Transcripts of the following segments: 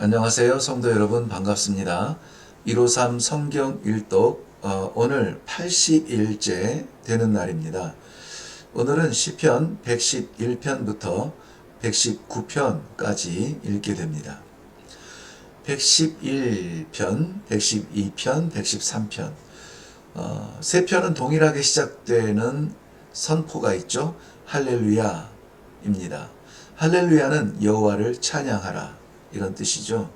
안녕하세요. 성도 여러분 반갑습니다. 153 성경 일독 오늘 80일째 되는 날입니다. 오늘은 시편 111편부터 119편까지 읽게 됩니다. 111편, 112편, 113편 세 편은 동일하게 시작되는 선포가 있죠. 할렐루야입니다. 할렐루야는 여호와를 찬양하라 이런 뜻이죠.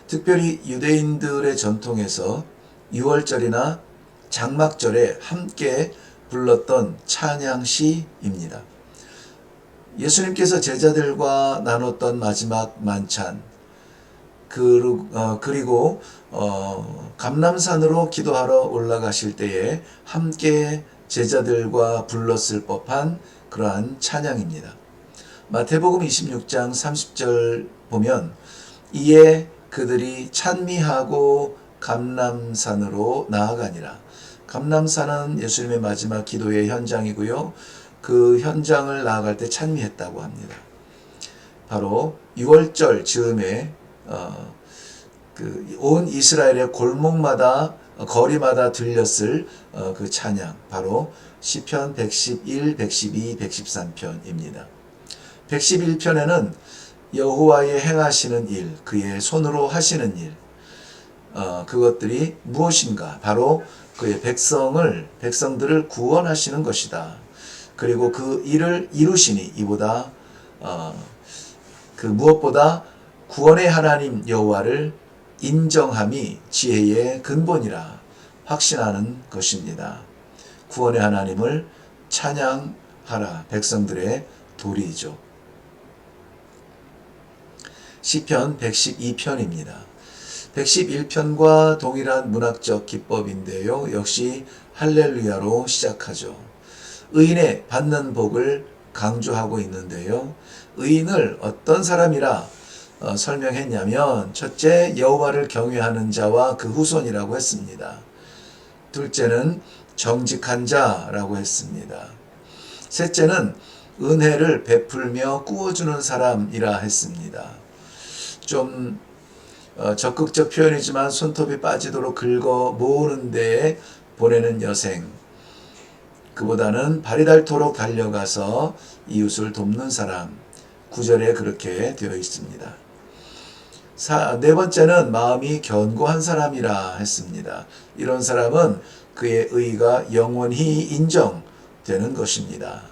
특별히 유대인들의 전통에서 6월절이나 장막절에 함께 불렀던 찬양시입니다. 예수님께서 제자들과 나눴던 마지막 만찬, 그리고 감람산으로 기도하러 올라가실 때에 함께 제자들과 불렀을 법한 그러한 찬양입니다. 마태복음 26장 30절 보면 이에 그들이 찬미하고 감람산으로 나아가니라. 감람산은 예수님의 마지막 기도의 현장이고요. 그 현장을 나아갈 때 찬미했다고 합니다. 바로 6월절 즈음에 온 이스라엘의 골목마다 거리마다 들렸을 그 찬양, 바로 시편 111, 112, 113편입니다. 111편에는 여호와의 행하시는 일, 그의 손으로 하시는 일, 그것들이 무엇인가? 바로 그의 백성들을 구원하시는 것이다. 그리고 그 일을 이루시니 이보다 그 무엇보다 구원의 하나님 여호와를 인정함이 지혜의 근본이라 확신하는 것입니다. 구원의 하나님을 찬양하라, 백성들의 도리이죠. 시편 112편입니다. 111편과 동일한 문학적 기법인데요. 역시 할렐루야로 시작하죠. 의인의 받는 복을 강조하고 있는데요. 의인을 어떤 사람이라 설명했냐면, 첫째, 여호와를 경외하는 자와 그 후손이라고 했습니다. 둘째는 정직한 자라고 했습니다. 셋째는 은혜를 베풀며 꾸어주는 사람이라 했습니다. 좀 적극적 표현이지만 손톱이 빠지도록 긁어 모으는 데에 보내는 여생, 그보다는 발이 닳도록 달려가서 이웃을 돕는 사람, 9절에 그렇게 되어 있습니다. 네 번째는 마음이 견고한 사람이라 했습니다. 이런 사람은 그의 의가 영원히 인정되는 것입니다.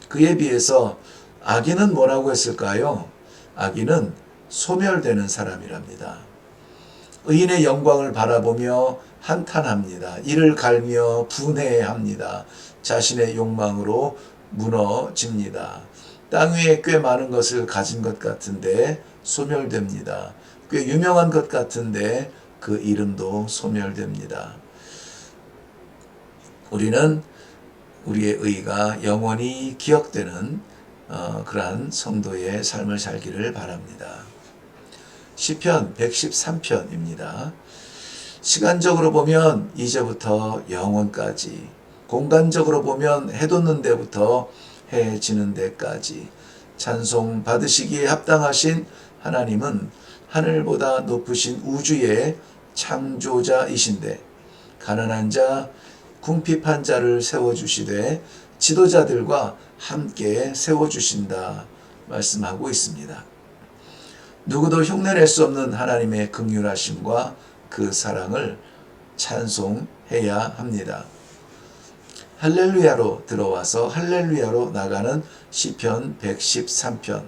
그에 비해서 악인은 뭐라고 했을까요? 악인은 소멸되는 사람이랍니다. 의인의 영광을 바라보며 한탄합니다. 이를 갈며 분해합니다. 자신의 욕망으로 무너집니다. 땅 위에 꽤 많은 것을 가진 것 같은데 소멸됩니다. 꽤 유명한 것 같은데 그 이름도 소멸됩니다. 우리는 우리의 의가 영원히 기억되는 그러한 성도의 삶을 살기를 바랍니다. 시편 113편입니다. 시간적으로 보면 이제부터 영원까지, 공간적으로 보면 해 돋는 데부터 해 지는 데까지 찬송 받으시기에 합당하신 하나님은 하늘보다 높으신 우주의 창조자이신데, 가난한 자, 궁핍한 자를 세워주시되 지도자들과 함께 세워주신다 말씀하고 있습니다. 누구도 흉내낼 수 없는 하나님의 긍휼하심과 그 사랑을 찬송해야 합니다. 할렐루야로 들어와서 할렐루야로 나가는 시편 113편.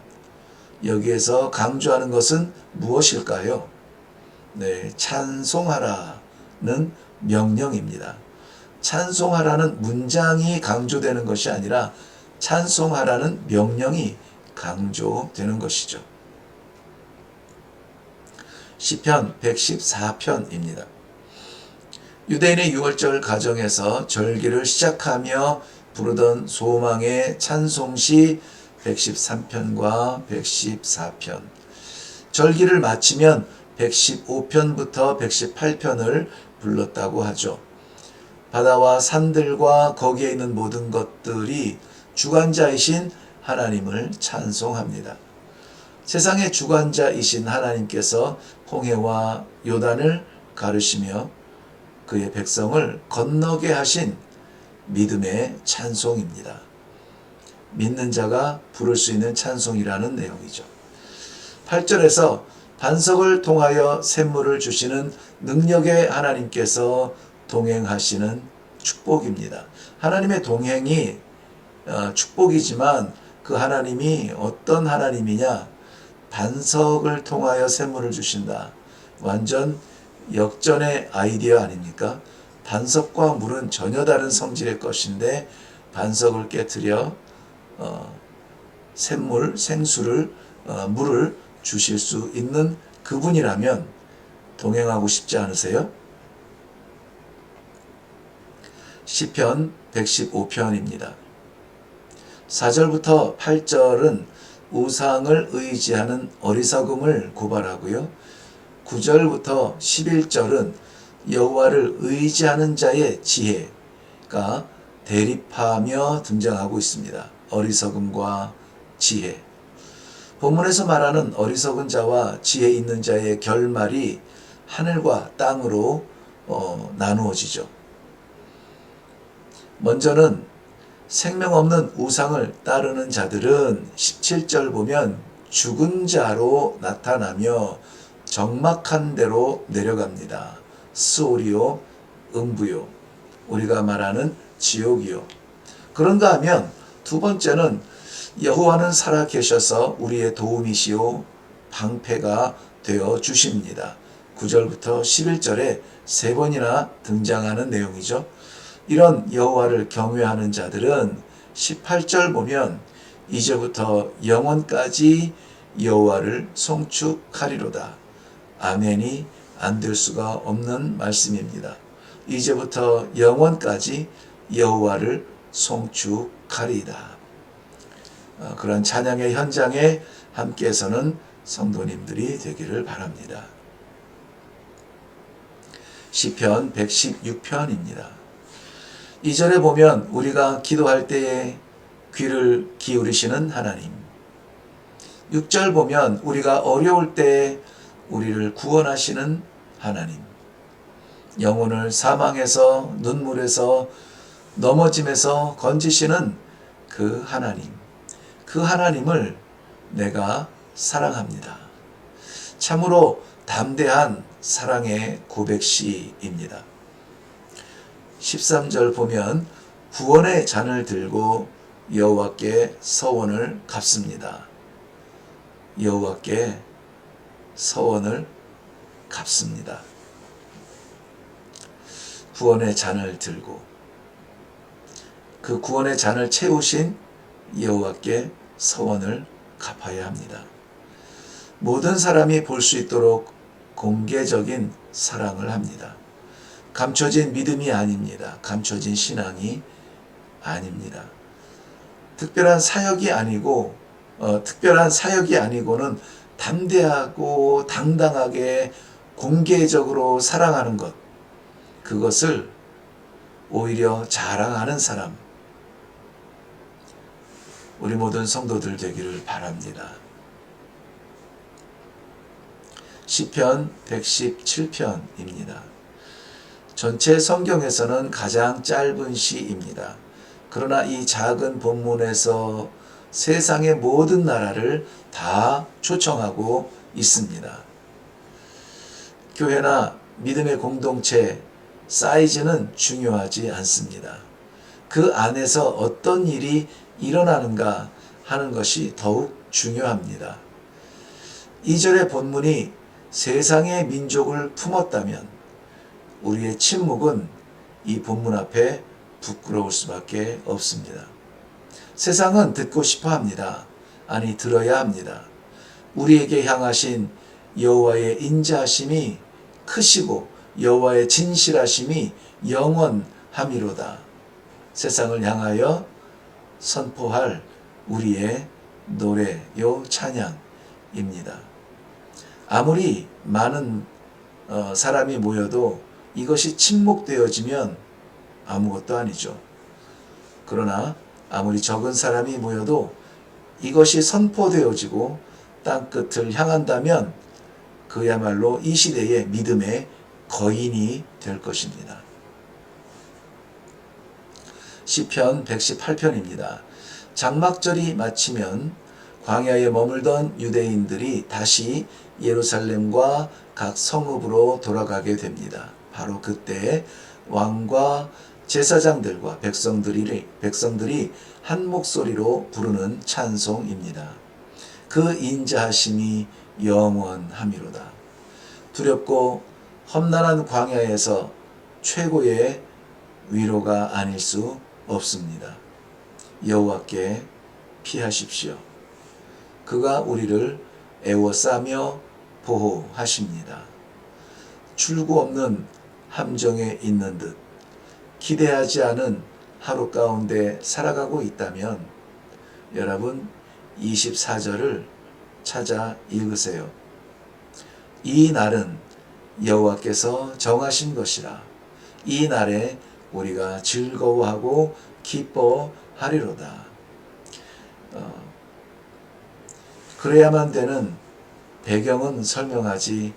여기에서 강조하는 것은 무엇일까요? 네, 찬송하라는 명령입니다. 찬송하라는 문장이 강조되는 것이 아니라 찬송하라는 명령이 강조되는 것이죠. 시편 114편입니다. 유대인의 6월절 가정에서 절기를 시작하며 부르던 소망의 찬송시 113편과 114편. 절기를 마치면 115편부터 118편을 불렀다고 하죠. 바다와 산들과 거기에 있는 모든 것들이 주관자이신 하나님을 찬송합니다. 세상의 주관자이신 하나님께서 홍해와 요단을 가르시며 그의 백성을 건너게 하신 믿음의 찬송입니다. 믿는 자가 부를 수 있는 찬송이라는 내용이죠. 8절에서 반석을 통하여 샘물을 주시는 능력의 하나님께서 동행하시는 축복입니다. 하나님의 동행이 축복이지만 그 하나님이 어떤 하나님이냐? 반석을 통하여 샘물을 주신다. 완전 역전의 아이디어 아닙니까? 반석과 물은 전혀 다른 성질의 것인데 반석을 깨트려 샘물, 생수를 물을 주실 수 있는 그분이라면 동행하고 싶지 않으세요? 시편 115편입니다. 4절부터 8절은 우상을 의지하는 어리석음을 고발하고요. 9절부터 11절은 여호와를 의지하는 자의 지혜가 대립하며 등장하고 있습니다. 어리석음과 지혜. 본문에서 말하는 어리석은 자와 지혜 있는 자의 결말이 하늘과 땅으로 나누어지죠. 먼저는 생명 없는 우상을 따르는 자들은 17절 보면 죽은 자로 나타나며 적막한 데로 내려갑니다. 스오리요, 음부요, 우리가 말하는 지옥이요. 그런가 하면 두 번째는 여호와는 살아 계셔서 우리의 도움이시오 방패가 되어 주십니다. 9절부터 11절에 세 번이나 등장하는 내용이죠. 이런 여호와를 경외하는 자들은 18절 보면 이제부터 영원까지 여호와를 송축하리로다. 아멘이 안 될 수가 없는 말씀입니다. 이제부터 영원까지 여호와를 송축하리이다. 그런 찬양의 현장에 함께 서는 성도님들이 되기를 바랍니다. 시편 116편입니다. 2절에 보면 우리가 기도할 때에 귀를 기울이시는 하나님. 6절 보면 우리가 어려울 때에 우리를 구원하시는 하나님. 영혼을 사망에서 눈물에서 넘어짐에서 건지시는 그 하나님. 그 하나님을 내가 사랑합니다. 참으로 담대한 사랑의 고백시입니다. 13절 보면 구원의 잔을 들고 여호와께 서원을 갚습니다. 여호와께 서원을 갚습니다. 구원의 잔을 들고 그 구원의 잔을 채우신 여호와께 서원을 갚아야 합니다. 모든 사람이 볼 수 있도록 공개적인 사랑을 합니다. 감춰진 믿음이 아닙니다. 감춰진 신앙이 아닙니다. 특별한 사역이 아니고는 담대하고 당당하게 공개적으로 사랑하는 것, 그것을 오히려 자랑하는 사람, 우리 모든 성도들 되기를 바랍니다. 시편 117편입니다. 전체 성경에서는 가장 짧은 시입니다. 그러나 이 작은 본문에서 세상의 모든 나라를 다 초청하고 있습니다. 교회나 믿음의 공동체 사이즈는 중요하지 않습니다. 그 안에서 어떤 일이 일어나는가 하는 것이 더욱 중요합니다. 2절의 본문이 세상의 민족을 품었다면 우리의 침묵은 이 본문 앞에 부끄러울 수밖에 없습니다. 세상은 듣고 싶어 합니다. 아니, 들어야 합니다. 우리에게 향하신 여호와의 인자하심이 크시고 여호와의 진실하심이 영원함이로다. 세상을 향하여 선포할 우리의 노래요 찬양입니다. 아무리 많은 사람이 모여도 이것이 침묵되어지면 아무것도 아니죠. 그러나 아무리 적은 사람이 모여도 이것이 선포되어지고 땅끝을 향한다면 그야말로 이 시대의 믿음의 거인이 될 것입니다. 시편 118편입니다. 장막절이 마치면 광야에 머물던 유대인들이 다시 예루살렘과 각 성읍으로 돌아가게 됩니다. 바로 그때 왕과 제사장들과 백성들이 한 목소리로 부르는 찬송입니다. 그 인자하심이 영원함이로다. 두렵고 험난한 광야에서 최고의 위로가 아닐 수 없습니다. 여호와께 피하십시오. 그가 우리를 애워싸며 보호하십니다. 출구 없는 함정에 있는 듯 기대하지 않은 하루 가운데 살아가고 있다면 여러분 24절을 찾아 읽으세요. 이 날은 여호와께서 정하신 것이라. 이 날에 우리가 즐거워하고 기뻐하리로다. 그래야만 되는 배경은 설명하지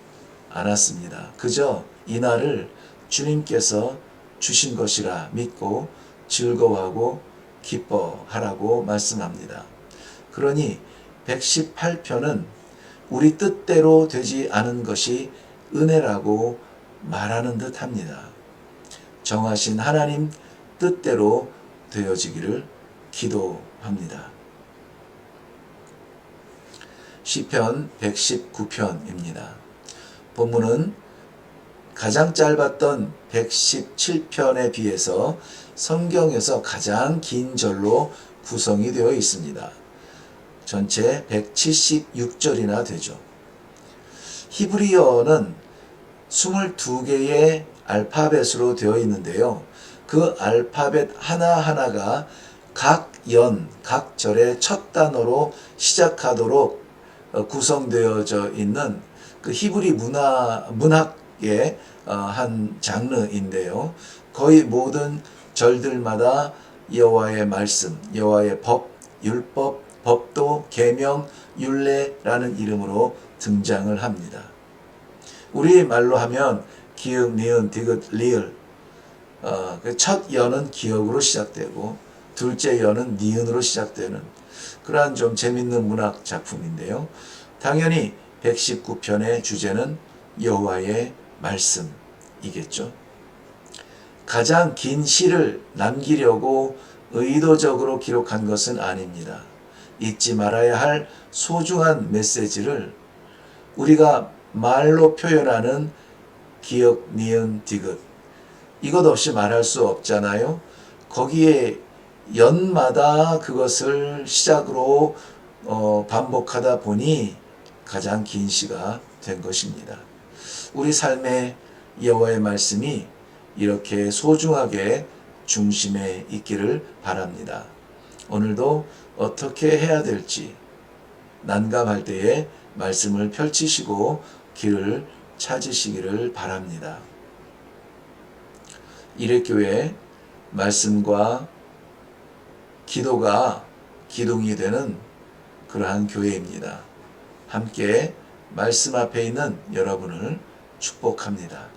않았습니다. 그저 이 날을 주님께서 주신 것이라 믿고 즐거워하고 기뻐하라고 말씀합니다. 그러니 118편은 우리 뜻대로 되지 않은 것이 은혜라고 말하는 듯 합니다. 정하신 하나님 뜻대로 되어지기를 기도합니다. 시편 119편입니다. 본문은 가장 짧았던 117편에 비해서 성경에서 가장 긴 절로 구성이 되어 있습니다. 전체 176절이나 되죠. 히브리어는 22개의 알파벳으로 되어 있는데요. 그 알파벳 하나하나가 각 절의 첫 단어로 시작하도록 구성되어져 있는 그 히브리 문학의 한 장르인데요. 거의 모든 절들마다 여호와의 말씀, 여호와의 법, 율법, 법도, 계명, 율례라는 이름으로 등장을 합니다. 우리 말로 하면 기역, 니은, 디귿, 리을. 첫 여는 기역으로 시작되고 둘째 여는 니은으로 시작되는 그러한 좀 재밌는 문학 작품인데요. 당연히 119편의 주제는 여호와의 말씀이겠죠. 가장 긴 시를 남기려고 의도적으로 기록한 것은 아닙니다. 잊지 말아야 할 소중한 메시지를 우리가 말로 표현하는 기역, 니은, 디귿 이것 없이 말할 수 없잖아요. 거기에 연마다 그것을 시작으로 반복하다 보니 가장 긴 시가 된 것입니다. 우리 삶의 여호와의 말씀이 이렇게 소중하게 중심에 있기를 바랍니다. 오늘도 어떻게 해야 될지 난감할 때에 말씀을 펼치시고 길을 찾으시기를 바랍니다. 이레교회 말씀과 기도가 기둥이 되는 그러한 교회입니다. 함께 말씀 앞에 있는 여러분을 축복합니다.